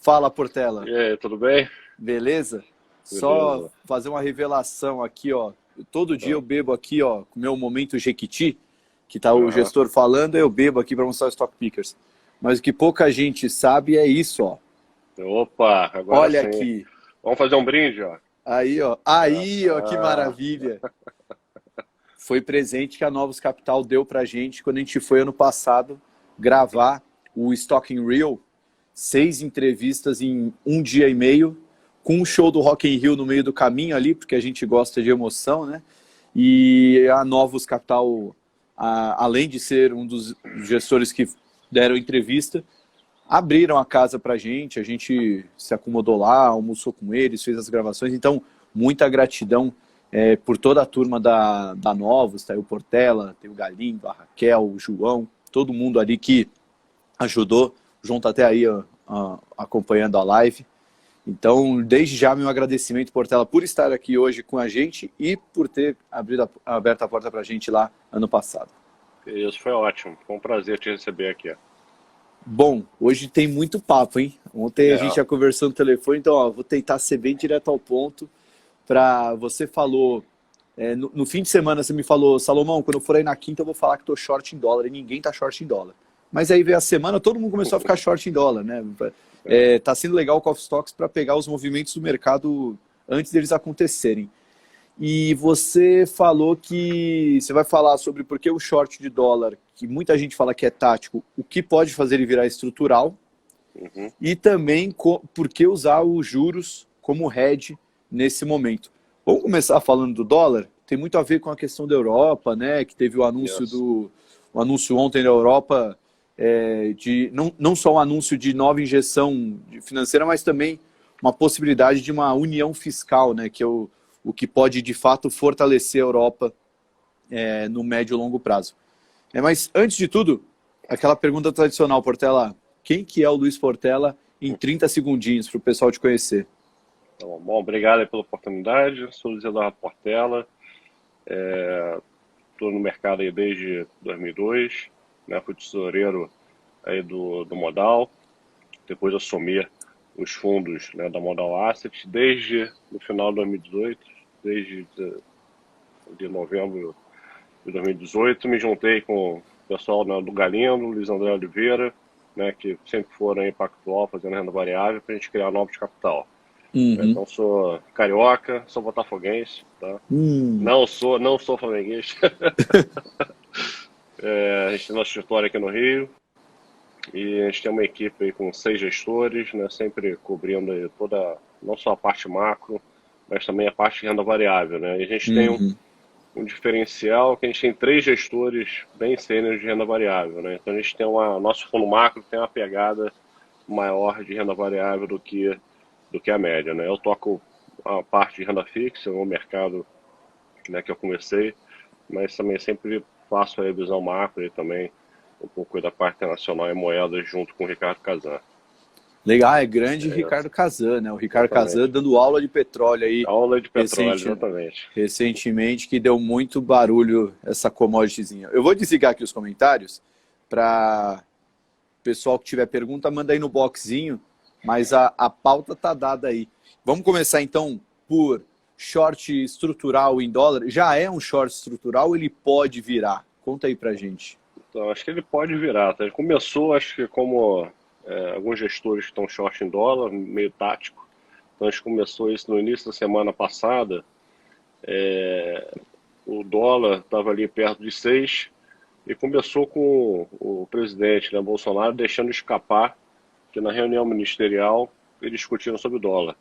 Fala, Portela. E aí, tudo bem? Beleza? Só Beleza. fazer uma revelação aqui, ó. Todo dia eu Ah, bebo aqui, ó, com o meu momento Jequiti, que tá o Aham. gestor falando, eu bebo aqui para mostrar os Stock Pickers. Mas o que pouca gente sabe é isso, ó. Opa, agora Olha sim. aqui. Vamos fazer um brinde, ó. Aí, ó. Ah, Aí, ó, que ah, maravilha. Foi presente que a Novos Capital deu pra gente quando a gente foi ano passado gravar o Stock in Rio, 6 entrevistas em um dia e meio, com um show do Rock in Rio no meio do caminho ali, porque a gente gosta de emoção, né? E a Novos Capital, além de ser um dos gestores que deram entrevista, abriram a casa pra gente se acomodou lá, almoçou com eles, fez as gravações, então muita gratidão por toda a turma da Novos, tá aí o Portela, tem o Galindo, a Raquel, o João, todo mundo ali que ajudou, o João tá até aí acompanhando a live. Então, desde já, meu agradecimento, Portela, por estar aqui hoje com a gente e por ter aberto a porta pra gente lá ano passado. isso foi ótimo. Foi um prazer te receber aqui. Bom, hoje tem muito papo, hein? Ontem a gente É, já conversou no telefone, então ó, vou tentar ser bem direto ao ponto. Você falou, no fim de semana você me falou, Salomão, quando eu for aí na quinta eu vou falar que tô short em dólar, e ninguém tá short em dólar. Mas aí veio a semana, todo mundo começou a ficar short em dólar, né? é. Tá sendo legal o Coffee Stocks para pegar os movimentos do mercado antes deles acontecerem. E você falou que você vai falar sobre por que o short de dólar, que muita gente fala que é tático, o que pode fazer ele virar estrutural, Uhum. e também por que usar os juros como hedge nesse momento. Vamos começar falando do dólar? Tem muito a ver com a questão da Europa, né? Que teve Yes. o anúncio ontem da Europa de não só um anúncio de nova injeção financeira, mas também uma possibilidade de uma união fiscal, né? Que é o que pode de fato fortalecer a Europa no médio e longo prazo. Mas antes de tudo, aquela pergunta tradicional, Portela, quem que é o Luiz Portela em 30 segundinhos para o pessoal te conhecer? Tá bom. Bom, obrigado aí pela oportunidade. Sou Luiz Eduardo Portela. Estou no mercado aí desde 2002, né? Fui tesoureiro aí do Modal. Depois assumi os fundos, né, da Modal Asset desde o final de 2018, desde de novembro de 2018, me juntei com o pessoal, né, do Galindo, Luiz André Oliveira, né, que sempre foram aí pactual, fazendo renda variável, para a gente criar novos capital. Uhum. Então, sou carioca, sou botafoguense, tá? Hum. Não sou flamenguista. A gente tem nosso escritório aqui no Rio e a gente tem uma equipe aí com 6 gestores, né, sempre cobrindo aí toda, não só a parte macro, mas também a parte de renda variável, né? E a gente tem Uhum. um diferencial que a gente tem 3 gestores bem sêniores de renda variável, né? Então a gente tem nosso fundo macro tem uma pegada maior de renda variável do que a média, né? Eu toco a parte de renda fixa, no mercado, né, que eu comecei, mas também sempre faço a revisão macro e também um pouco da parte internacional e moedas junto com o Ricardo Kazan. Legal, é grande É Ricardo isso, Kazan, né? O Ricardo Kazan exatamente. dando aula de petróleo aí Aula de petróleo, recente, exatamente. recentemente, que deu muito barulho essa commodityzinha. Eu vou desligar aqui os comentários para o pessoal que tiver pergunta, manda aí no boxzinho, mas a pauta tá dada aí. Vamos começar então por short estrutural em dólar. Já é um short estrutural, ele pode virar? Conta aí pra gente. Então, acho que ele pode virar, tá? Ele começou, acho que como alguns gestores que estão short em dólar, meio tático. Então, a gente começou isso no início da semana passada. O dólar estava ali perto de 6 e começou com o presidente, né, Bolsonaro, deixando escapar que na reunião ministerial eles discutiram sobre o dólar.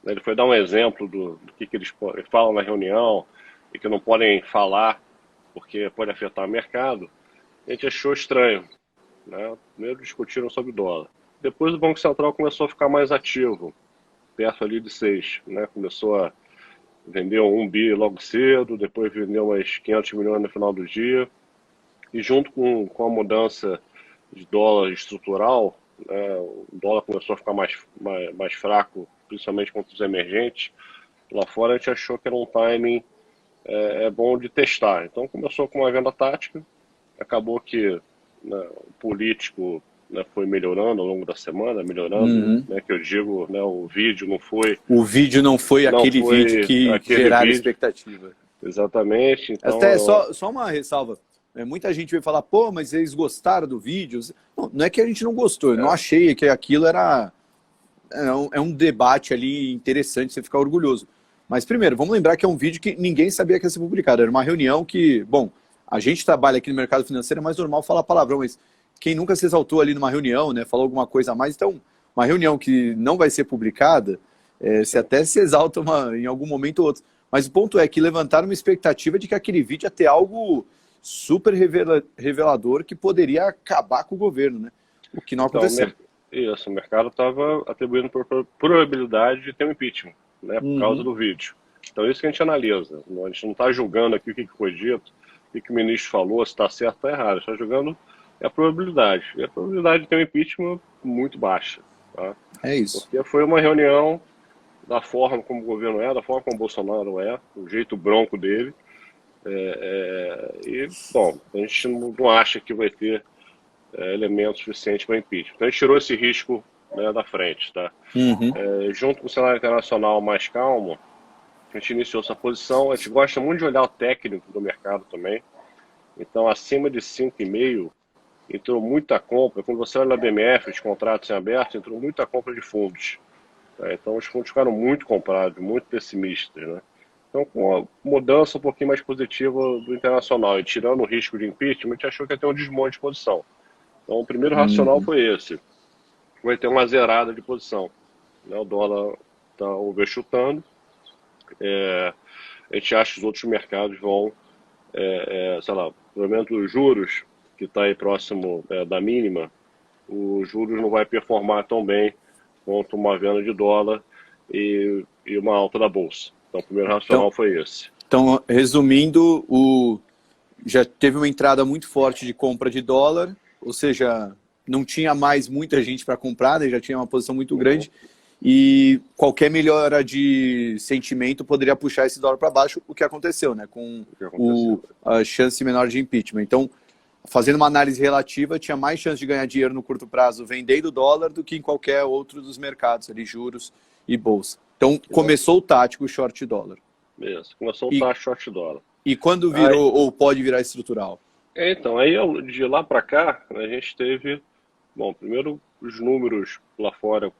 Ele foi dar um exemplo do que eles falam na reunião e que não podem falar porque pode afetar o mercado. A gente achou estranho, né? Primeiro discutiram sobre o dólar. Depois o Banco Central começou a ficar mais ativo, perto ali de 6, né? Começou a vender 1 bi logo cedo, depois vendeu mais 500 milhões no final do dia. E junto com a mudança de dólar estrutural, né, o dólar começou a ficar mais fraco, principalmente contra os emergentes. Lá fora a gente achou que era um timing bom de testar. Então começou com uma venda tática, acabou que, né, o político né, foi melhorando ao longo da semana, melhorando, né, que eu digo, né, o vídeo não foi... O vídeo não foi Não aquele vídeo foi que aquele geraram vídeo, expectativa. exatamente, então... Até só uma ressalva. Muita gente veio falar, pô, mas eles gostaram do vídeo? Não é que a gente não gostou, eu não achei que aquilo era... É um debate ali interessante, você ficar orgulhoso. Mas primeiro, vamos lembrar que é um vídeo que ninguém sabia que ia ser publicado. Era uma reunião que, bom, a gente trabalha aqui no mercado financeiro, é mais normal falar palavrão, mas quem nunca se exaltou ali numa reunião, né, falou alguma coisa a mais, então, uma reunião que não vai ser publicada, você até se exalta em algum momento ou outro. Mas o ponto é que levantaram uma expectativa de que aquele vídeo ia ter algo super revelador que poderia acabar com o governo, né? O que não aconteceu. Isso, o mercado estava atribuindo probabilidade de ter um impeachment, né, por causa do vídeo. Então, isso que a gente analisa. A gente não está julgando aqui o que foi dito, o que o ministro falou, se está certo ou está errado. A gente está julgando a probabilidade. E a probabilidade de ter um impeachment muito baixa. Tá? É isso. Porque foi uma reunião da forma como o governo é, da forma como o Bolsonaro é, o jeito bronco dele. E, bom, a gente não acha que vai ter elementos suficientes para impeachment. Então a gente tirou esse risco, né, da frente. Tá? Junto com o cenário internacional mais calmo, a gente iniciou essa posição. A gente gosta muito de olhar o técnico do mercado também. Então, acima de 5,5, entrou muita compra. Quando você olha na BMF, os contratos em aberto, entrou muita compra de fundos. Tá? Então, os fundos ficaram muito comprados, muito pessimistas. Né? Então, com a mudança um pouquinho mais positiva do internacional e tirando o risco de impeachment, a gente achou que ia ter um desmonte de posição. Então, o primeiro racional foi esse. Vai ter uma zerada de posição. Né? O dólar está overchutando. A gente acha que os outros mercados vão, sei lá, pelo menos os juros, que está aí próximo da mínima, os juros não vai performar tão bem quanto uma venda de dólar e uma alta da bolsa. Então, o primeiro racional foi esse. Então, resumindo, já teve uma entrada muito forte de compra de dólar, ou seja, não tinha mais muita gente para comprar, né? Já tinha uma posição muito grande, e qualquer melhora de sentimento poderia puxar esse dólar para baixo, o que aconteceu, né? Com a chance menor de impeachment. Então, fazendo uma análise relativa, tinha mais chance de ganhar dinheiro no curto prazo vendendo dólar do que em qualquer outro dos mercados, ali, juros e bolsa. Então, começou o tático, o short dólar. Isso, começou o tático short dólar. E quando virou, ou pode virar estrutural? Então, aí de lá para cá, a gente teve, bom, primeiro os números lá fora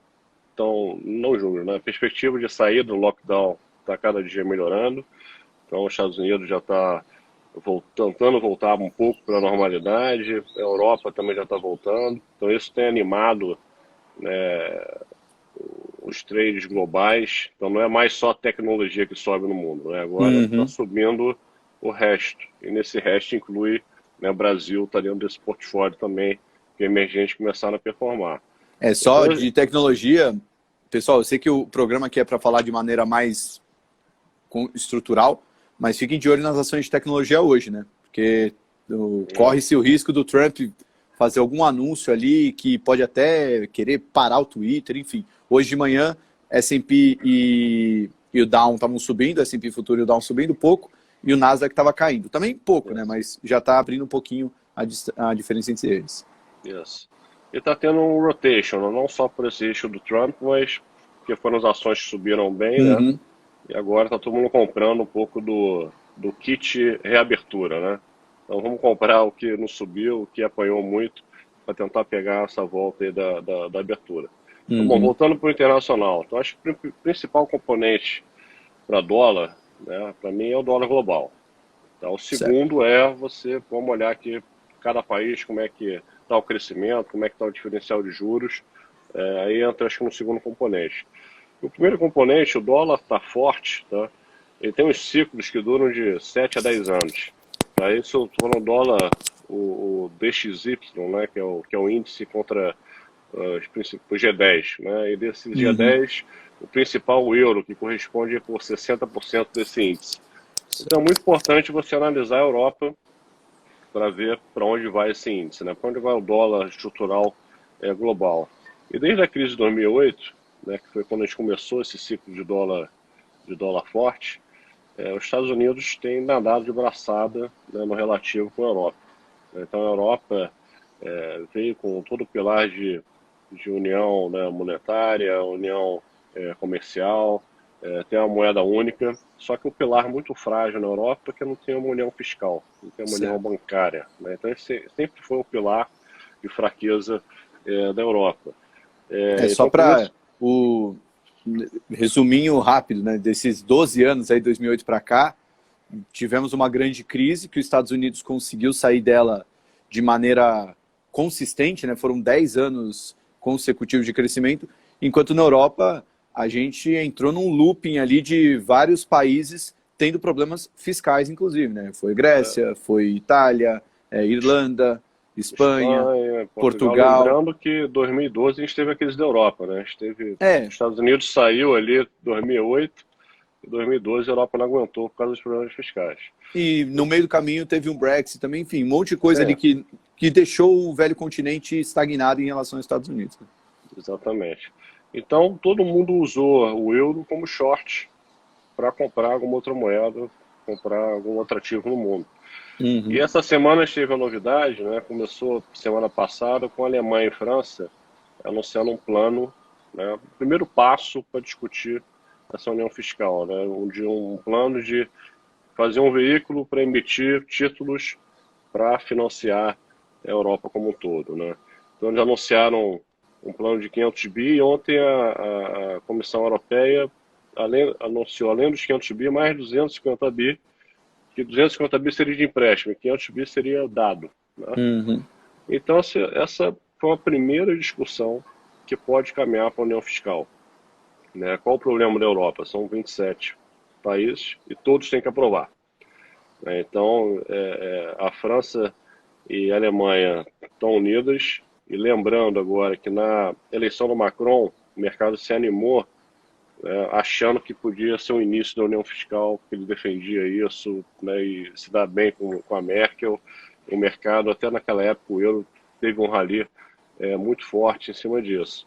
estão, não os números, né? A perspectiva de sair do lockdown está cada dia melhorando. Então, os Estados Unidos já está tentando voltar um pouco para a normalidade, a Europa também já está voltando. Então, isso tem animado, né, os trades globais. Então, não é mais só a tecnologia que sobe no mundo, né? Agora está subindo o resto. E nesse resto inclui, né, o Brasil está dentro desse portfólio também, que emergentes começaram a performar. Só de tecnologia, pessoal, eu sei que o programa aqui é para falar de maneira mais estrutural, mas fiquem de olho nas ações de tecnologia hoje, né? Porque corre-se o risco do Trump fazer algum anúncio ali que pode até querer parar o Twitter, enfim. Hoje de manhã, S&P e o Dow estavam subindo, S&P Futuro e o Dow subindo pouco, e o Nasdaq estava caindo. Também pouco, né? Mas já está abrindo um pouquinho a diferença entre eles. Isso. E está tendo um rotation, não só por esse issue do Trump, mas porque foram as ações que subiram bem, né? E agora está todo mundo comprando um pouco do kit reabertura, né? Então vamos comprar o que não subiu, o que apanhou muito, para tentar pegar essa volta aí da abertura. Então, bom, voltando para o internacional, então acho que o principal componente para dólar, né, para mim é o dólar global. Então, o segundo vamos olhar aqui cada país, como é que está o crescimento, como é que está o diferencial de juros, aí entra acho que no segundo componente. O primeiro componente, o dólar está forte, tá? Ele tem uns ciclos que duram de 7 a 10 anos. Aí se eu estou no dólar, o DXY, né, que é o índice contra o G10, né? E desse G10, o principal o euro, que corresponde por 60% desse índice. Então é muito importante você analisar a Europa para ver para onde vai esse índice, né? Para onde vai o dólar estrutural global. E desde a crise de 2008, né, que foi quando a gente começou esse ciclo de dólar forte, os Estados Unidos têm nadado de braçada, né, no relativo com a Europa. Então a Europa veio com todo o pilar de união, né, monetária, união comercial, tem uma moeda única, só que o pilar muito frágil na Europa porque não tem uma união fiscal, não tem uma união Certo. bancária, né? Então esse sempre foi o pilar de fraqueza da Europa. Só Então com para isso, o resuminho rápido, né, desses 12 anos aí, 2008 para cá, tivemos uma grande crise que os Estados Unidos conseguiu sair dela de maneira consistente, né? Foram 10 anos consecutivos de crescimento, enquanto na Europa a gente entrou num looping ali de vários países tendo problemas fiscais, inclusive, né? Foi Grécia, foi Itália, Irlanda, Espanha, Espanha, Portugal, Portugal. lembrando que 2012 a gente teve a crise da Europa, né? A gente teve, os É, Estados Unidos saiu ali em 2008, em 2012 a Europa não aguentou por causa dos problemas fiscais. e no meio do caminho teve um Brexit também, enfim, um monte de coisa ali É, que deixou o velho continente estagnado em relação aos Estados Unidos. exatamente. Então todo mundo usou o euro como short para comprar alguma outra moeda, comprar algum outro ativo no mundo. E Uhum. essa semana teve a novidade, né? Começou semana passada com a Alemanha e França anunciando um plano, né? O primeiro passo para discutir essa união fiscal, né? Um plano de fazer um veículo para emitir títulos para financiar a Europa como um todo, né? Então eles anunciaram um plano de 500 bi e ontem a Comissão Europeia anunciou, além dos 500 bi, mais 250 bi, que 250 bi seria de empréstimo e 500 bi seria dado, né? Uhum. Então essa foi uma primeira discussão que pode caminhar para a União Fiscal, né? Qual o problema da Europa? São 27 países e todos têm que aprovar, né? Então a França e a Alemanha estão unidas. E lembrando agora que na eleição do Macron, o mercado se animou, achando que podia ser o início da União Fiscal, que ele defendia isso, né, e se dá bem com a Merkel. O mercado, até naquela época, o euro teve um rally muito forte em cima disso.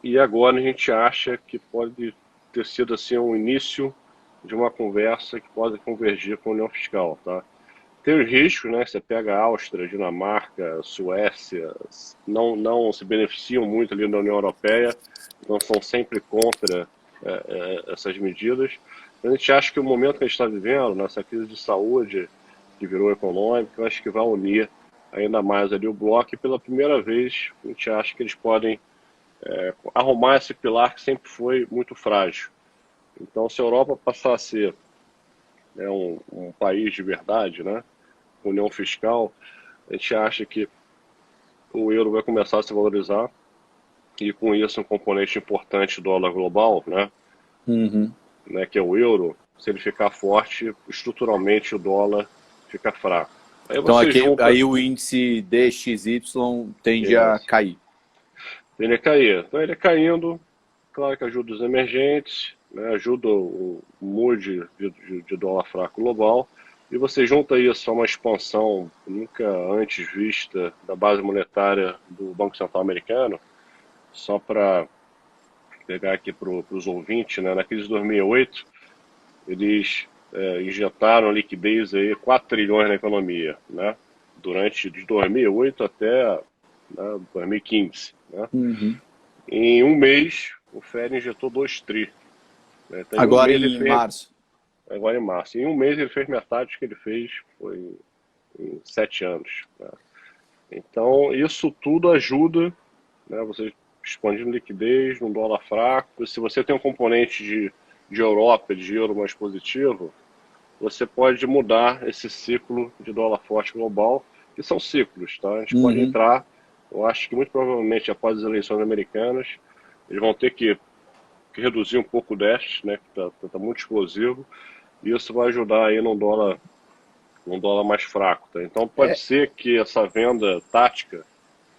E agora a gente acha que pode ter sido assim um início de uma conversa que pode convergir com a União Fiscal, tá? Tem os riscos, né? Você pega a Áustria, Dinamarca, Suécia, não se beneficiam muito ali da União Europeia, então são sempre contra essas medidas. A gente acha que o momento que a gente está vivendo, nessa crise de saúde que virou econômica, eu acho que vai unir ainda mais ali o bloco e pela primeira vez a gente acha que eles podem arrumar esse pilar que sempre foi muito frágil. Então, se a Europa passar a ser, né, um país de verdade, né, união fiscal, a gente acha que o euro vai começar a se valorizar e com isso um componente importante do dólar global, Uhum. né, que é o euro, se ele ficar forte, estruturalmente o dólar fica fraco. Aí Então você aqui, junta, aí o índice DXY tende a yes, cair. ele ia cair. Então ele caindo, claro que ajuda os emergentes, né, ajuda o mood de dólar fraco global, e você junta isso a uma expansão nunca antes vista da base monetária do Banco Central americano, só para pegar aqui para os ouvintes, né, na crise de 2008, eles injetaram liquidez aí 4 trilhões na economia, né, durante de 2008 até, né, 2015. Né. Uhum. Em um mês, o Fed injetou 2 tri. Né? Então, em um Agora mês ele em fez, março. agora em março, em um mês ele fez metade do que ele fez foi em 7 anos. Né? Então, isso tudo ajuda, né, você expandindo liquidez num dólar fraco. Se você tem um componente de Europa, de euro mais positivo, você pode mudar esse ciclo de dólar forte global, que são ciclos. Tá? A gente pode Uhum. entrar, eu acho que muito provavelmente após as eleições americanas, eles vão ter que reduzir um pouco o déficit, né, que tá muito explosivo, e isso vai ajudar aí num dólar mais fraco. Tá? Então pode É, ser que essa venda tática,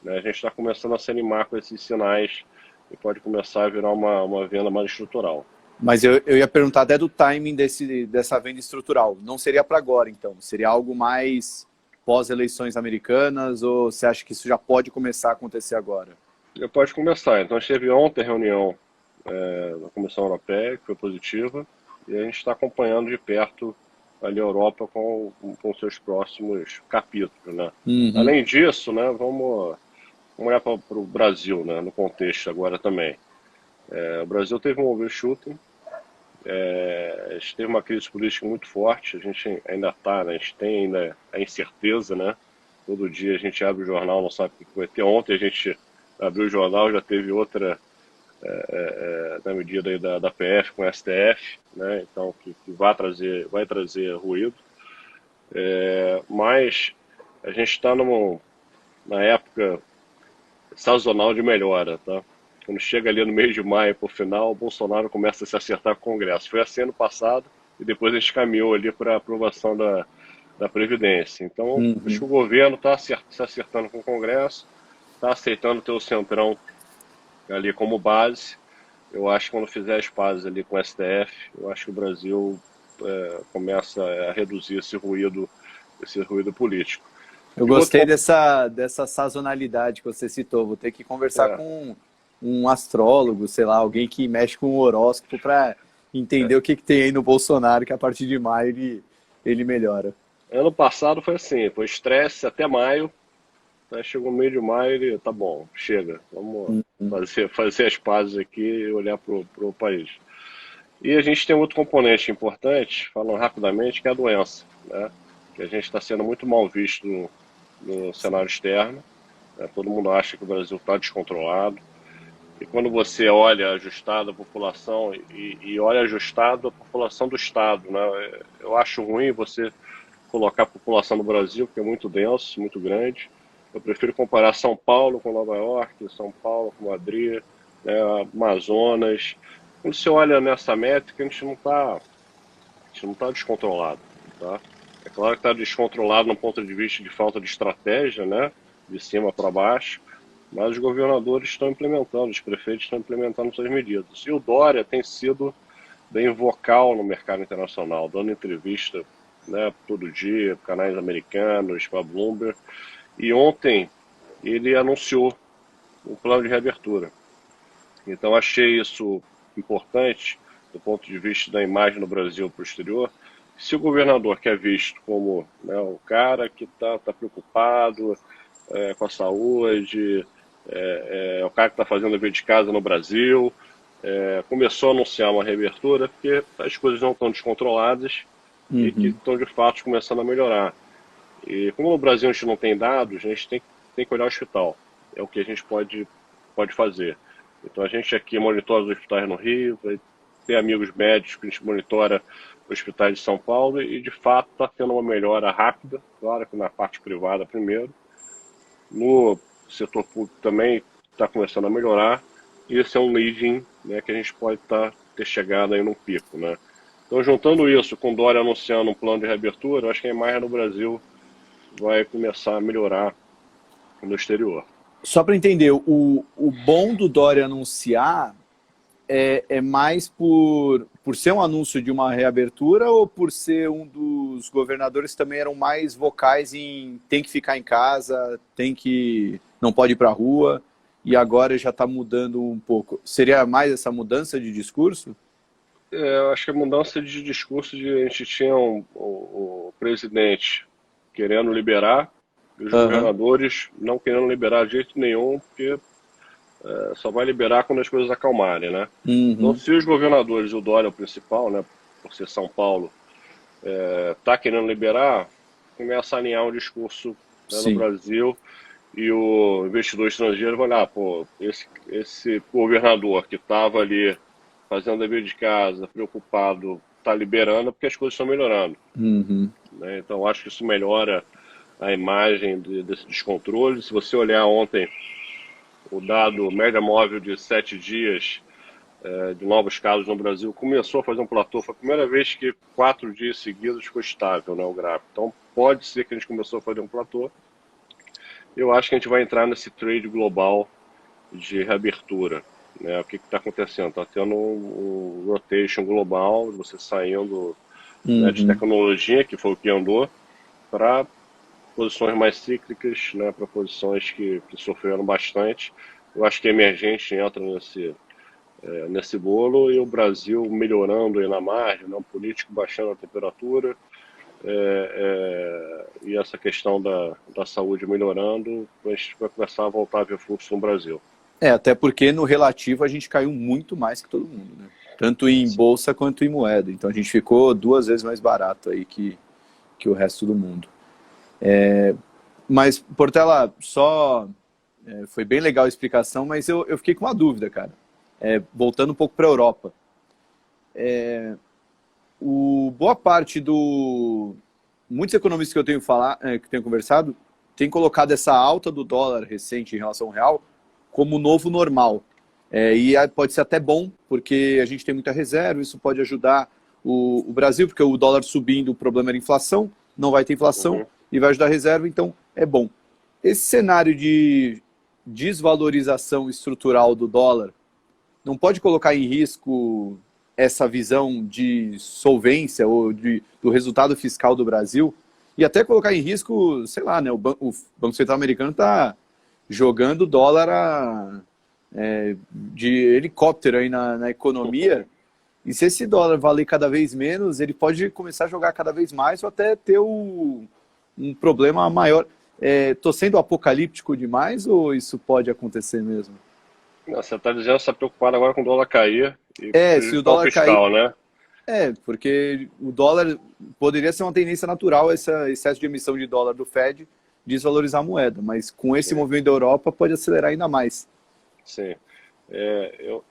né, a gente está começando a se animar com esses sinais e pode começar a virar uma venda mais estrutural. mas eu ia perguntar até do timing dessa venda estrutural. Não seria para agora, então? Seria algo mais pós-eleições americanas ou você acha que isso já pode começar a acontecer agora? E pode começar. Então a gente teve ontem a reunião da Comissão Europeia, que foi positiva, e a gente está acompanhando de perto ali a Europa com seus próximos capítulos, né? Uhum. Além disso, né, vamos olhar para o Brasil, né, no contexto agora também. O Brasil teve um overshooting, a gente teve uma crise política muito forte, a gente ainda está, né, a gente tem ainda a incerteza, né? Todo dia a gente abre o jornal, não sabe o que vai ter. Ontem a gente abriu o jornal, já teve outra na medida aí da PF com o STF, né? Então que vai trazer ruído. Mas a gente está na época sazonal de melhora, tá? Quando chega ali no mês de maio para o final, o Bolsonaro começa a se acertar com o Congresso. Foi assim ano passado e depois a gente caminhou ali para a aprovação da Previdência. Então, acho que Uhum. o governo está se acertando com o Congresso, está aceitando ter o Centrão ali como base. Eu acho que quando fizer as pazes ali com o STF, eu acho que o Brasil começa a reduzir esse ruído político. Eu E o outro gostei ponto, dessa sazonalidade que você citou. Vou ter que conversar é, com um astrólogo, sei lá, alguém que mexe com o horóscopo para entender o que tem aí no Bolsonaro, que a partir de maio ele melhora. ano passado foi assim, foi estresse até maio, aí chegou o meio de maio e tá bom, chega, vamos fazer as pazes aqui e olhar pro país. E a gente tem outro componente importante, falando rapidamente, que é a doença, né? Que a gente está sendo muito mal visto no cenário externo, né? Todo mundo acha que o Brasil está descontrolado. E quando você olha ajustado a população e olha ajustado a população do Estado, né? Eu acho ruim você colocar a população do Brasil, que é muito denso, muito grande. Eu prefiro comparar São Paulo com Nova York, São Paulo com Madrid, né, Amazonas. Quando você olha nessa métrica, a gente não tá descontrolado, tá? É claro que está descontrolado no ponto de vista de falta de estratégia, né, de cima para baixo, mas os governadores estão implementando, os prefeitos estão implementando suas medidas. E o Dória tem sido bem vocal no mercado internacional, dando entrevista, né, todo dia, canais americanos, para Bloomberg. E ontem ele anunciou um plano de reabertura. Então achei isso importante do ponto de vista da imagem do Brasil para o exterior. Se o governador quer visto como, né, o cara que tá preocupado com a saúde, o cara que está fazendo dever de casa no Brasil, começou a anunciar uma reabertura porque as coisas não estão descontroladas e que Uhum. estão de fato começando a melhorar. E como no Brasil a gente não tem dados, a gente tem que olhar o hospital. É o que a gente pode fazer. Então a gente aqui monitora os hospitais no Rio, tem amigos médicos que a gente monitora os hospitais de São Paulo e de fato está tendo uma melhora rápida, claro que na parte privada primeiro. No setor público também está começando a melhorar. E esse é um leading, né, que a gente pode ter chegado aí num pico, né? Então, juntando isso com o Dória anunciando um plano de reabertura, eu acho que a imagem no Brasil vai começar a melhorar no exterior. Só para entender, o bom do Dória anunciar é mais por ser um anúncio de uma reabertura ou por ser um dos governadores que também eram mais vocais em tem que ficar em casa, não pode ir para a rua, e agora já está mudando um pouco. Seria mais essa mudança de discurso? Eu acho que a mudança de discurso a gente tinha o presidente querendo liberar e os Aham. governadores não querendo liberar de jeito nenhum, porque só vai liberar quando as coisas acalmarem, né? Então, Uhum. se os governadores, o Dória é o principal, né, por ser São Paulo, tá querendo liberar, começa a alinhar um discurso, né, no Sim. Brasil e o investidor estrangeiro vai olhar, pô, esse governador que estava ali fazendo dever de casa, preocupado, está liberando porque as coisas estão melhorando, Uhum. né? Então acho que isso melhora a imagem desse descontrole. Se você olhar ontem o dado média móvel de 7 dias de novos casos no Brasil começou a fazer um platô, foi a primeira vez que 4 dias seguidos ficou estável, né, o gráfico. Então pode ser que a gente começou a fazer um platô. Eu acho que a gente vai entrar nesse trade global de reabertura. Né? O que está acontecendo? Está tendo um rotation global, você saindo, né, de Uhum. tecnologia, que foi o que andou, para posições mais cíclicas, né, para posições que sofreram bastante. Eu acho que a emergente entra nesse bolo e o Brasil melhorando aí na margem, né, o político baixando a temperatura. e essa questão da saúde melhorando, a gente vai começar a voltar a ver fluxo no Brasil. Até porque no relativo a gente caiu muito mais que todo mundo, né? Tanto em bolsa quanto em moeda. Então a gente ficou 2 vezes mais barato aí que o resto do mundo. Mas, Portela, foi bem legal a explicação, mas eu fiquei com uma dúvida, cara. Voltando um pouco para a Europa. Boa parte muitos economistas que eu tenho conversado, têm colocado essa alta do dólar recente em relação ao real como novo normal. E pode ser até bom, porque a gente tem muita reserva, isso pode ajudar o Brasil, porque o dólar subindo, o problema era inflação, não vai ter inflação, e vai ajudar a reserva, então é bom. Esse cenário de desvalorização estrutural do dólar não pode colocar em risco essa visão de solvência ou do resultado fiscal do Brasil, e até colocar em risco, sei lá, né, o Banco Central americano está jogando dólar de helicóptero aí na economia, e se esse dólar valer cada vez menos, ele pode começar a jogar cada vez mais ou até ter um problema maior. Tô sendo apocalíptico demais ou isso pode acontecer mesmo? Não, você está dizendo que você está preocupado agora com o dólar cair e Se o prejudicar o dólar cair, fiscal, né? porque o dólar poderia ser uma tendência natural, esse excesso de emissão de dólar do Fed, desvalorizar a moeda, mas com esse movimento da Europa pode acelerar ainda mais. Sim.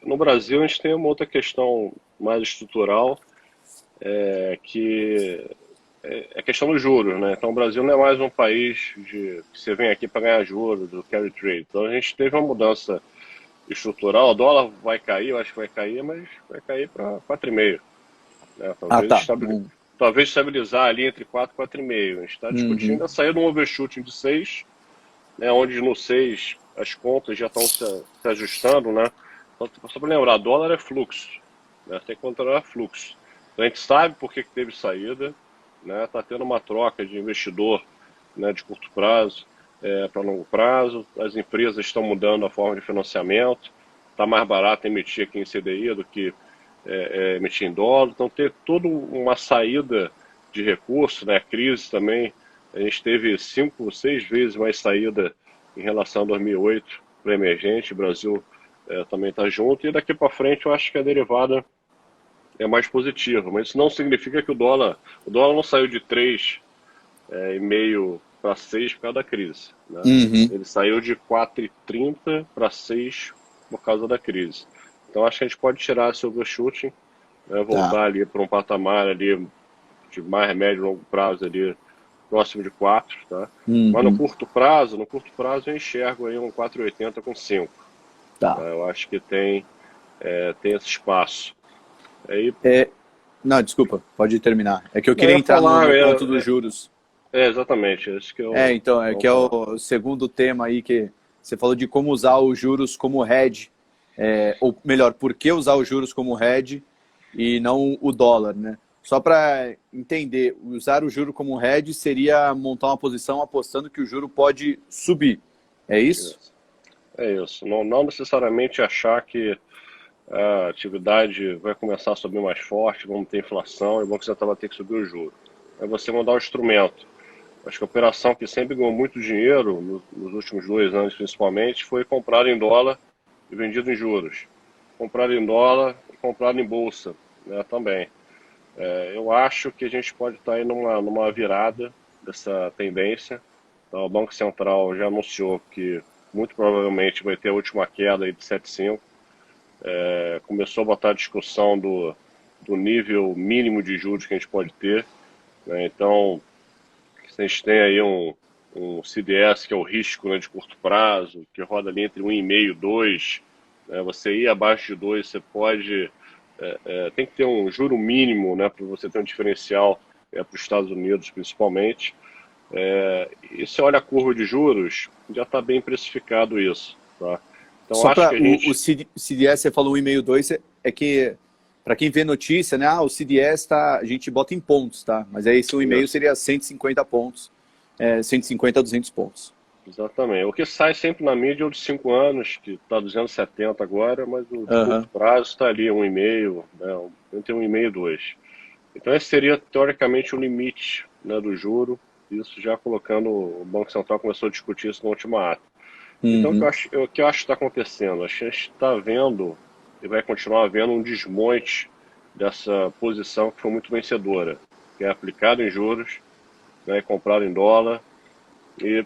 No Brasil, a gente tem uma outra questão mais estrutural, que é a questão dos juros, né? Então, o Brasil não é mais um país que você vem aqui para ganhar juros, do carry trade. Então, a gente teve uma mudança estrutural. O dólar vai cair, eu acho que vai cair, mas vai cair para 4,5. Né? Talvez estabilizar ali entre 4 e 4,5. A gente está discutindo a saída de um overshooting de 6, né, onde no 6 as contas já estão se ajustando, né? Só para lembrar, dólar é fluxo, né? Tem que controlar fluxo. Então, a gente sabe por que teve saída, né? Está tendo uma troca de investidor, né, de curto prazo para longo prazo, as empresas estão mudando a forma de financiamento, está mais barato emitir aqui em CDI do que emitir em dólar, então ter toda uma saída de recursos, né? A crise também, a gente teve 5, 6 vezes mais saída em relação a 2008 para emergente, o Brasil também está junto, e daqui para frente eu acho que a derivada é mais positiva, mas isso não significa que o dólar não saiu de 3,5 para 6 por causa da crise, né? Ele saiu de 4,30 para 6 por causa da crise. Então acho que a gente pode tirar esse overshooting, né, voltar ali para um patamar ali de mais médio e longo prazo ali, próximo de 4, tá? Mas no curto prazo eu enxergo aí um 4,80 com 5. Tá? Eu acho que tem esse espaço. Aí... Não, desculpa, pode terminar. É que eu queria entrar no ponto dos juros. Exatamente. Esse que que é o segundo tema aí, que você falou de como usar os juros como hedge, ou melhor, por que usar os juros como hedge e não o dólar, né? Só para entender, usar o juro como hedge seria montar uma posição apostando que o juro pode subir. É isso? É isso. Não necessariamente achar que a atividade vai começar a subir mais forte, vamos ter inflação e o Banco Central vai ter que subir o juro. É você mudar o instrumento. Acho que a operação que sempre ganhou muito dinheiro, nos últimos 2 anos principalmente, foi comprar em dólar e vendido em juros. Comprar em dólar e comprar em bolsa, né, também. Eu acho que a gente pode estar aí numa virada dessa tendência. Então, o Banco Central já anunciou que muito provavelmente vai ter a última queda aí de 7,5. Começou a botar a discussão do nível mínimo de juros que a gente pode ter, né? Então, se a gente tem aí um CDS, que é o risco, né, de curto prazo, que roda ali entre 1,5 e 2, né? Você ir abaixo de 2, você pode... tem que ter um juro mínimo, né, para você ter um diferencial para os Estados Unidos, principalmente. E se olha a curva de juros, já está bem precificado isso, tá? Então, só para gente... o CDS, você falou 1,5, 2, é que, para quem vê notícia, né, o CDS a gente bota em pontos, tá? Mas aí esse 1,5 seria 150 pontos, 150 a 200 pontos. Exatamente. O que sai sempre na mídia é o de 5 anos, que está 270 agora, mas o de curto prazo está ali 1,5, né, entre 1,5 e 2. Então esse seria, teoricamente, o limite, né, do juro, isso já colocando, o Banco Central começou a discutir isso no ultimato. Então, o que eu acho que está acontecendo? A gente está vendo, e vai continuar vendo, um desmonte dessa posição que foi muito vencedora, que é aplicado em juros, né, comprado em dólar, e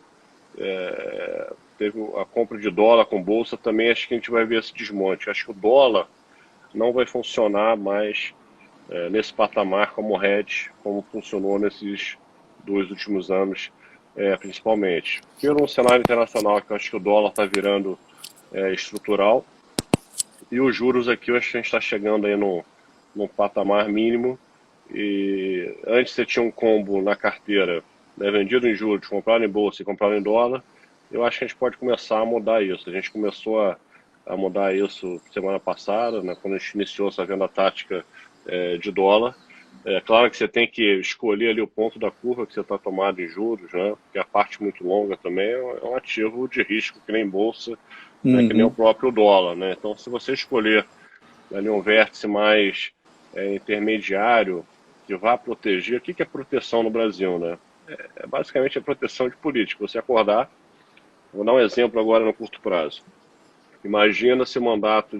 teve a compra de dólar com bolsa também. Acho que a gente vai ver esse desmonte. Acho que o dólar não vai funcionar mais nesse patamar como hedge, como funcionou nesses 2 últimos anos, principalmente. Pelo cenário internacional, que eu acho que o dólar está virando estrutural, e os juros aqui, eu acho que a gente está chegando aí num patamar mínimo, e antes você tinha um combo na carteira, né, vendido em juros, comprado em bolsa e comprado em dólar. Eu acho que a gente pode começar a mudar isso. A gente começou a mudar isso semana passada, né, quando a gente iniciou essa venda tática de dólar. É claro que você tem que escolher ali o ponto da curva que você está tomado em juros, né, porque a parte muito longa também é um ativo de risco, que nem bolsa, né, que nem o próprio dólar. Né? Então, se você escolher ali um vértice mais intermediário, que vá proteger. O que é proteção no Brasil, né? Basicamente a proteção de político. Você acordar, vou dar um exemplo agora no curto prazo. Imagina se o mandato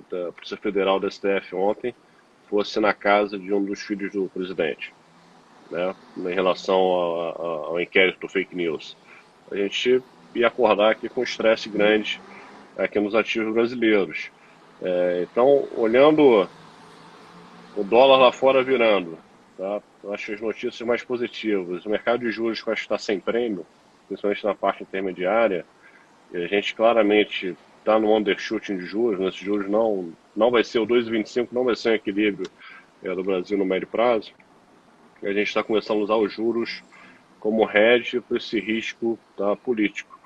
da Polícia Federal da STF ontem fosse na casa de um dos filhos do presidente, né? Em relação ao inquérito do fake news. A gente ia acordar aqui com estresse grande aqui nos ativos brasileiros. Então, olhando o dólar lá fora virando, tá? Eu acho as notícias mais positivas. O mercado de juros que eu acho que está sem prêmio, principalmente na parte intermediária, e a gente claramente está no undershooting de juros, né? Esses juros não vai ser o 2,25, não vai ser um equilíbrio do Brasil no médio prazo. E a gente está começando a usar os juros como hedge para esse risco, tá, político.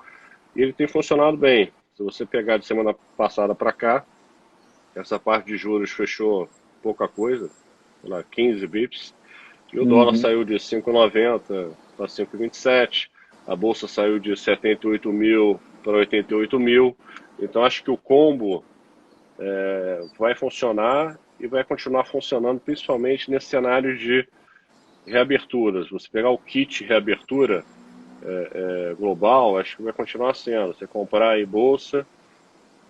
E ele tem funcionado bem. Se você pegar de semana passada para cá, essa parte de juros fechou pouca coisa, sei lá, 15 bips, e o dólar saiu de 5,90 para 5,27, a bolsa saiu de 78 mil para 88 mil. Então acho que o combo vai funcionar e vai continuar funcionando, principalmente nesse cenário de reaberturas. Você pegar o kit reabertura global, acho que vai continuar sendo. Você comprar aí bolsa,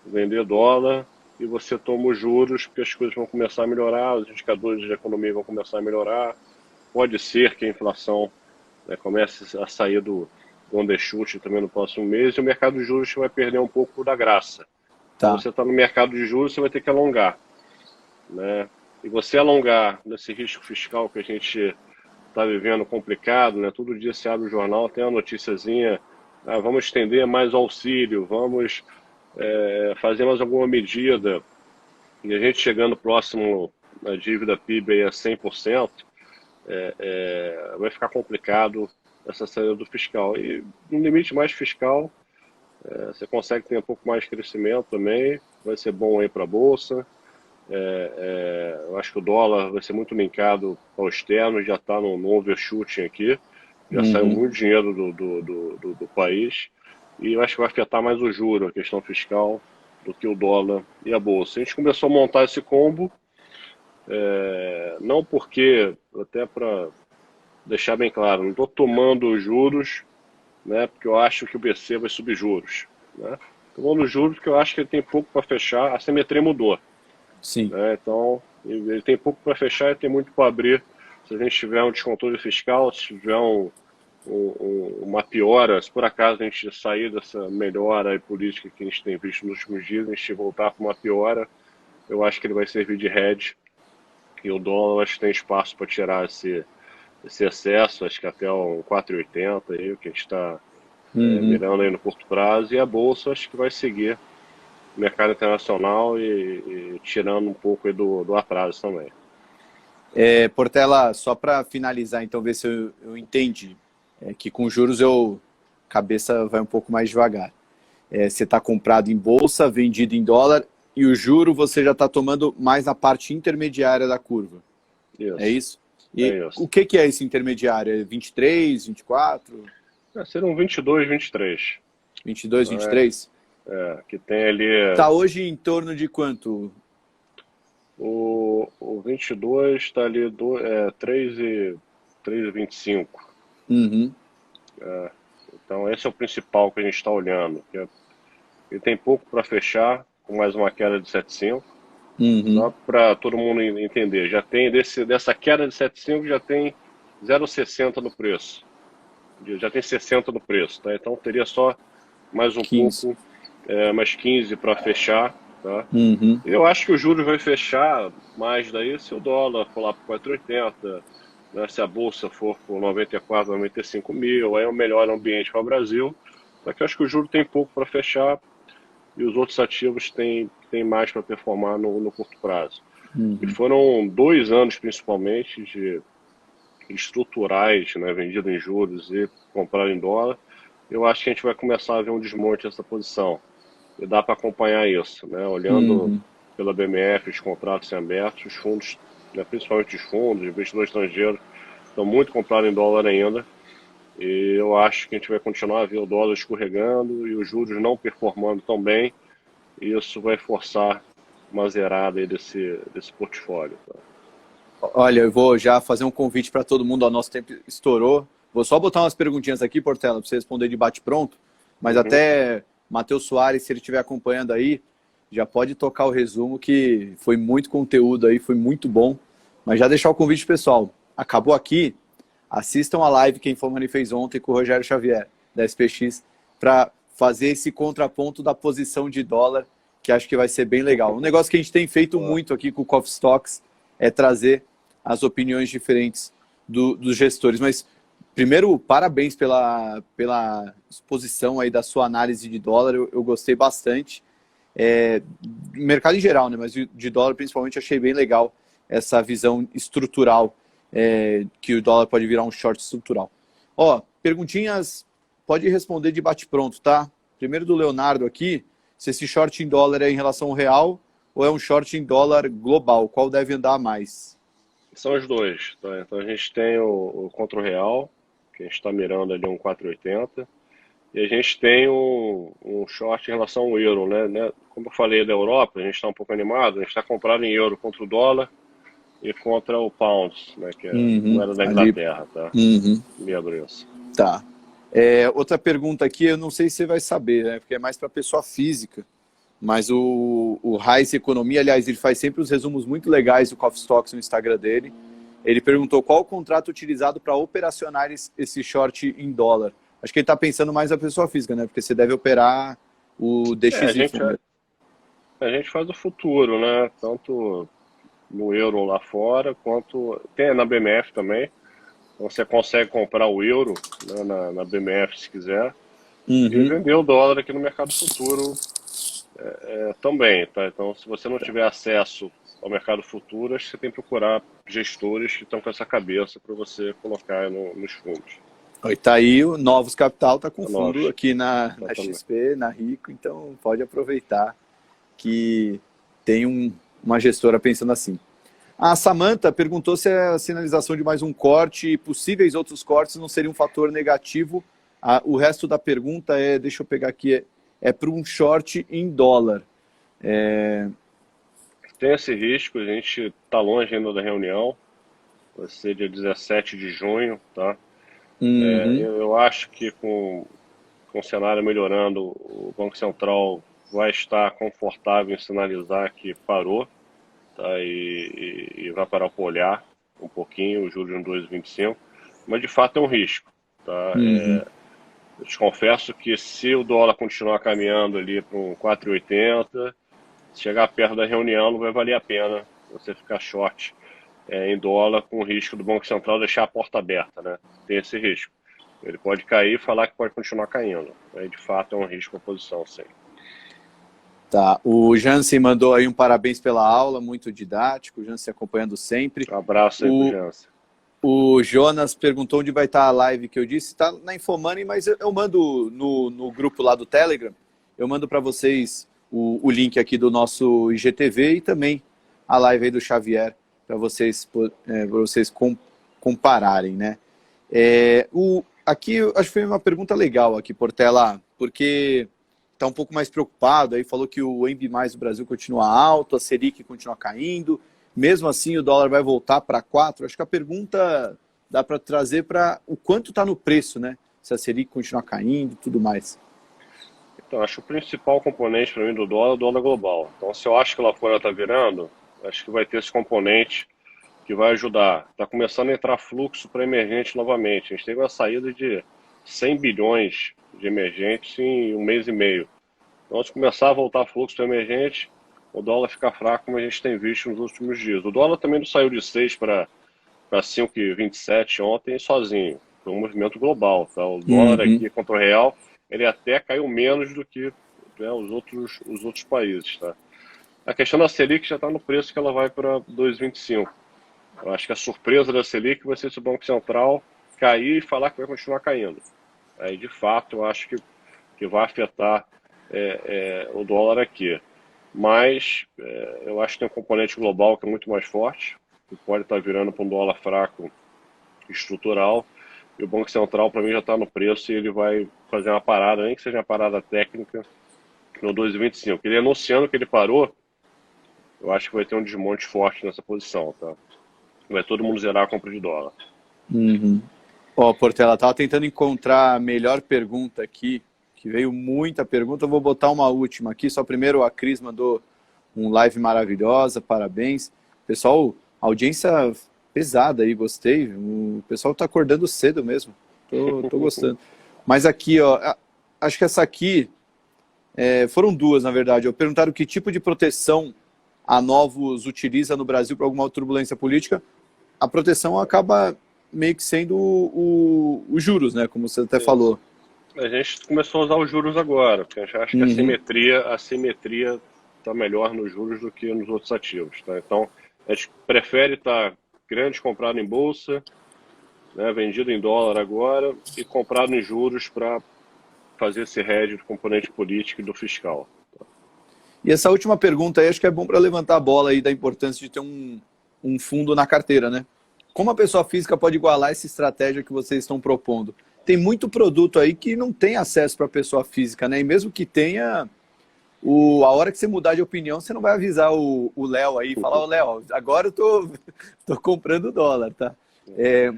vender dólar, e você toma os juros, porque as coisas vão começar a melhorar, os indicadores de economia vão começar a melhorar. Pode ser que a inflação comece a sair do undershoot também no próximo mês, e o mercado de juros vai perder um pouco da graça. Então, você está no mercado de juros, você vai ter que alongar, né? E você alongar nesse risco fiscal que a gente está vivendo complicado, né? Todo dia você abre o jornal, tem uma noticiazinha, vamos estender mais o auxílio, vamos fazer mais alguma medida, e a gente chegando próximo na dívida PIB a 100%, vai ficar complicado essa saída do fiscal. E no limite mais fiscal, você consegue ter um pouco mais de crescimento também, vai ser bom aí para a Bolsa. Eu acho que o dólar vai ser muito linkado ao externo, já está no overshooting aqui, já saiu muito dinheiro do país, e eu acho que vai afetar mais o juro, a questão fiscal, do que o dólar e a Bolsa. A gente começou a montar esse combo, não porque, até para deixar bem claro, não estou tomando os juros, né, porque eu acho que o BC vai subir juros. Né? Tomando juros porque eu acho que ele tem pouco para fechar, a simetria mudou. Sim. Né? Então, ele tem pouco para fechar e tem muito para abrir. Se a gente tiver um descontrole fiscal, se tiver uma piora, se por acaso a gente sair dessa melhora política que a gente tem visto nos últimos dias, a gente voltar para uma piora, eu acho que ele vai servir de hedge, e o dólar acho que tem espaço para tirar esse excesso, acho que até um 4,80 aí, o que a gente está mirando aí no curto prazo, e a Bolsa acho que vai seguir o mercado internacional e tirando um pouco aí do atraso também. Portela, só para finalizar, então, ver se eu entendi, que com juros cabeça vai um pouco mais devagar. Você está comprado em bolsa, vendido em dólar, e o juro você já está tomando mais na parte intermediária da curva. Isso. É isso? E é isso. o que é esse intermediário? É 23, 24? Serão 22, 23. 22, 23? Que tem ali... Está hoje em torno de quanto? O 22 está ali 3 3,25. Uhum. Então esse é o principal que a gente está olhando. Ele tem pouco para fechar, com mais uma queda de 7,5. Uhum. Só para todo mundo entender, já tem dessa queda de 7,5 já tem 0,60 no preço. Já tem 60 no preço, tá? Então teria só mais um 15. pouco, mais 15 para fechar, tá? Uhum. Eu acho que o juros vai fechar mais daí se o dólar for lá para 4,80, né? Se a bolsa for por 94, 95 mil, aí é o melhor ambiente para o Brasil. Só que eu acho que o juro tem pouco para fechar e os outros ativos têm mais para performar no curto prazo. E foram 2 anos, principalmente, de estruturais, né, vendido em juros e comprado em dólar. Eu acho que a gente vai começar a ver um desmonte dessa posição. E dá para acompanhar isso, né? Olhando pela BMF, os contratos em abertos, os fundos, né, principalmente os fundos, investidores estrangeiros, estão muito comprados em dólar ainda. E eu acho que a gente vai continuar a ver o dólar escorregando e os juros não performando tão bem. E isso vai forçar uma zerada aí desse portfólio. Tá? Olha, eu vou já fazer um convite para todo mundo. O nosso tempo estourou. Vou só botar umas perguntinhas aqui, Portela, para você responder de bate-pronto. Mas até Matheus Soares, se ele estiver acompanhando aí, já pode tocar o resumo, que foi muito conteúdo aí, foi muito bom. Mas já deixar o convite, pessoal. Acabou aqui. Assistam a live que a Infomani fez ontem com o Rogério Xavier, da SPX, para fazer esse contraponto da posição de dólar, que acho que vai ser bem legal. Um negócio que a gente tem feito muito aqui com o Coffee Stocks é trazer as opiniões diferentes dos gestores. Mas, primeiro, parabéns pela exposição aí da sua análise de dólar. Eu gostei bastante. Mercado em geral, né? Mas de dólar, principalmente, achei bem legal essa visão estrutural, que o dólar pode virar um short estrutural. Ó, perguntinhas, pode responder de bate-pronto, tá? Primeiro do Leonardo aqui, se esse short em dólar é em relação ao real ou é um short em dólar global? Qual deve andar mais? São os dois, tá? Então a gente tem o contra o real, que a gente está mirando ali um 4,80, e a gente tem um short em relação ao euro, né? Como eu falei da Europa, a gente está um pouco animado, a gente está comprado em euro contra o dólar e contra o pound, né? Que é a moeda da Inglaterra, tá? Lembra isso. Tá. Outra pergunta aqui, eu não sei se você vai saber, né? Porque é mais para pessoa física. Mas o Raiz Economia, aliás, ele faz sempre os resumos muito legais do Coffee Stocks no Instagram dele. Ele perguntou qual o contrato utilizado para operacionar esse short em dólar. Acho que ele está pensando mais na pessoa física, né? Porque você deve operar o DXY. A gente faz o futuro, né? Tanto no euro lá fora, quanto tem na BMF também. Então você consegue comprar o euro, né, na BMF se quiser, e vender o dólar aqui no mercado futuro também, tá? Então se você não tiver acesso ao mercado futuro, acho que você tem que procurar gestores que estão com essa cabeça para você colocar nos fundos. E tá aí o Novos Capital, tá com fundo aqui na XP, na Rico, então pode aproveitar que tem uma gestora pensando assim. A Samantha perguntou se a sinalização de mais um corte e possíveis outros cortes não seria um fator negativo. O resto da pergunta deixa eu pegar aqui, para um short em dólar. Tem esse risco, a gente está longe ainda da reunião, vai ser dia 17 de junho, tá? Eu acho que com o cenário melhorando, o Banco Central vai estar confortável em sinalizar que parou, tá? E vai parar para olhar um pouquinho, o juros em 2,25, mas de fato é um risco, tá? Eu te confesso que se o dólar continuar caminhando ali para um 4,80, chegar perto da reunião não vai valer a pena você ficar short em dólar com o risco do Banco Central deixar a porta aberta, né? Tem esse risco. Ele pode cair e falar que pode continuar caindo. Aí, de fato, é um risco a posição, sim. Tá. O Jansen mandou aí um parabéns pela aula, muito didático. O Jansen acompanhando sempre. Um abraço aí pro Jansen. O Jonas perguntou onde vai estar a live que eu disse. Está na Infomani, mas eu mando no grupo lá do Telegram. Eu mando para vocês o link aqui do nosso IGTV e também a live aí do Xavier para vocês compararem, né? Aqui, acho que foi uma pergunta legal aqui, Portela, porque está um pouco mais preocupado, aí falou que o ENB+ do Brasil continua alto, a Selic continua caindo, mesmo assim o dólar vai voltar para 4. Acho que a pergunta dá para trazer para o quanto está no preço, né? Se a Selic continuar caindo e tudo mais. Então, acho que o principal componente para mim do dólar é o dólar global. Então, se eu acho que lá fora está virando, acho que vai ter esse componente que vai ajudar. Está começando a entrar fluxo para emergente novamente. A gente teve uma saída de 100 bilhões de emergentes em um mês e meio. Então, se começar a voltar fluxo para emergente, o dólar fica fraco, como a gente tem visto nos últimos dias. O dólar também não saiu de 6 para 5,27 ontem sozinho. Foi um movimento global. Tá? O dólar aqui contra o real, ele até caiu menos do que, né, os outros países. Tá? A questão da Selic já está no preço que ela vai para 2,25. Eu acho que a surpresa da Selic vai ser se o Banco Central cair e falar que vai continuar caindo. Aí, de fato, eu acho que vai afetar o dólar aqui. Mas eu acho que tem um componente global que é muito mais forte, que pode estar virando para um dólar fraco estrutural. E o Banco Central, para mim, já está no preço e ele vai fazer uma parada, nem que seja uma parada técnica, no 2,25. Ele anunciando que ele parou, eu acho que vai ter um desmonte forte nessa posição. Tá? Vai todo mundo zerar a compra de dólar. Ó, Portela, estava tentando encontrar a melhor pergunta aqui, que veio muita pergunta. Eu vou botar uma última aqui. Só primeiro a Cris mandou um live maravilhosa, parabéns. Pessoal, audiência pesada aí, gostei. O pessoal está acordando cedo mesmo. Tô gostando. Mas aqui, ó, acho que essa aqui, foram duas, na verdade. Perguntaram que tipo de proteção a Novos utiliza no Brasil para alguma turbulência política. A proteção acaba meio que sendo os juros, né? Como você até falou. A gente começou a usar os juros agora, porque a gente acha que a simetria está melhor nos juros do que nos outros ativos. Tá? Então, a gente prefere estar grande comprado em bolsa, né, vendido em dólar agora, e comprado em juros para fazer esse hedge do componente político e do fiscal. E essa última pergunta aí, acho que é bom para levantar a bola aí da importância de ter um fundo na carteira, né? Como a pessoa física pode igualar essa estratégia que vocês estão propondo? Tem muito produto aí que não tem acesso para a pessoa física, né? E mesmo que tenha, a hora que você mudar de opinião, você não vai avisar o Léo aí e falar, ô Léo, agora eu tô comprando dólar, tá?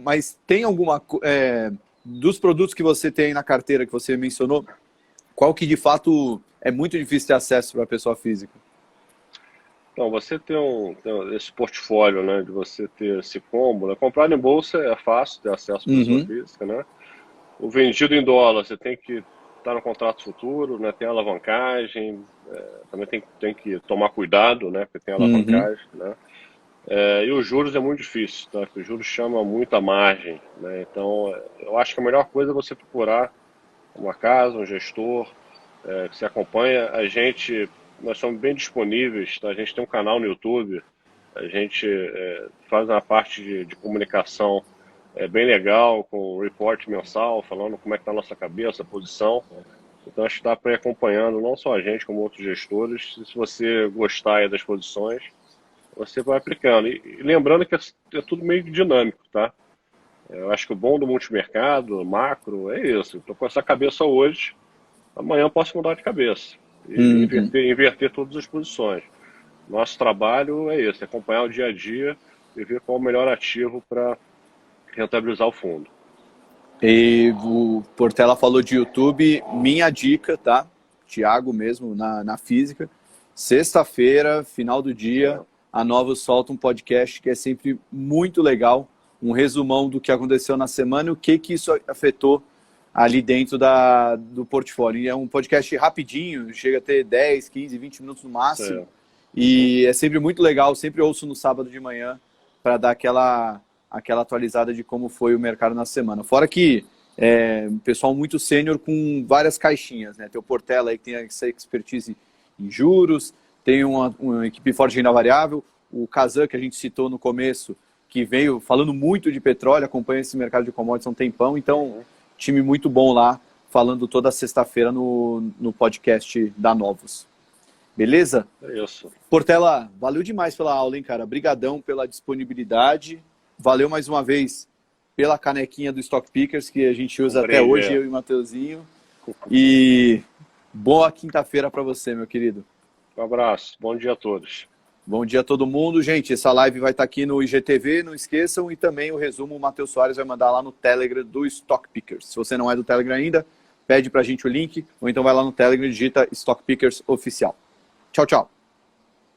Mas tem alguma... dos produtos que você tem na carteira que você mencionou, qual que de fato é muito difícil ter acesso para a pessoa física? Então, você tem esse portfólio, né, de você ter esse combo, né? Comprar em bolsa é fácil ter acesso para a pessoa física, né? O vendido em dólar, você tem que estar no contrato futuro, né? Tem alavancagem, também tem que tomar cuidado, né? Porque tem alavancagem, né? E os juros é muito difícil, tá? Porque os juros chamam muita margem, né? Então, eu acho que a melhor coisa é você procurar uma casa, um gestor, que se acompanha. Nós somos bem disponíveis, tá? A gente tem um canal no YouTube, a gente faz uma parte de comunicação bem legal, com um report mensal, falando como é que está a nossa cabeça, a posição. Então, acho que dá para ir acompanhando não só a gente, como outros gestores. Se você gostar aí das posições, você vai aplicando. E lembrando que é tudo meio dinâmico, tá? Eu acho que o bom do multimercado, macro, é isso. Estou com essa cabeça hoje, amanhã eu posso mudar de cabeça. E inverter todas as posições. Nosso trabalho é esse, acompanhar o dia a dia e ver qual é o melhor ativo para rentabilizar o fundo. E o Portela falou de YouTube, minha dica, tá? Thiago mesmo, na física. Sexta-feira, final do dia, a Novos solta um podcast que é sempre muito legal, um resumão do que aconteceu na semana e o que isso afetou ali dentro do portfólio. E é um podcast rapidinho, chega a ter 10, 15, 20 minutos no máximo. E é sempre muito legal, sempre ouço no sábado de manhã para dar aquela atualizada de como foi o mercado na semana. Fora que pessoal muito sênior com várias caixinhas, né? Tem o Portela aí que tem essa expertise em juros, tem uma equipe forte de renda variável, o Kazan, que a gente citou no começo, que veio falando muito de petróleo, acompanha esse mercado de commodities há um tempão, então time muito bom lá, falando toda sexta-feira no podcast da Novos. Beleza? É isso. Portela, valeu demais pela aula, hein, cara? Brigadão pela disponibilidade. Valeu mais uma vez pela canequinha do Stock Pickers, que a gente usa até hoje, eu e o Mateuzinho. E boa quinta-feira para você, meu querido. Um abraço. Bom dia a todos. Bom dia a todo mundo. Gente, essa live vai estar aqui no IGTV, não esqueçam. E também o resumo o Matheus Soares vai mandar lá no Telegram do Stock Pickers. Se você não é do Telegram ainda, pede pra gente o link, ou então vai lá no Telegram e digita Stock Pickers Oficial. Tchau, tchau.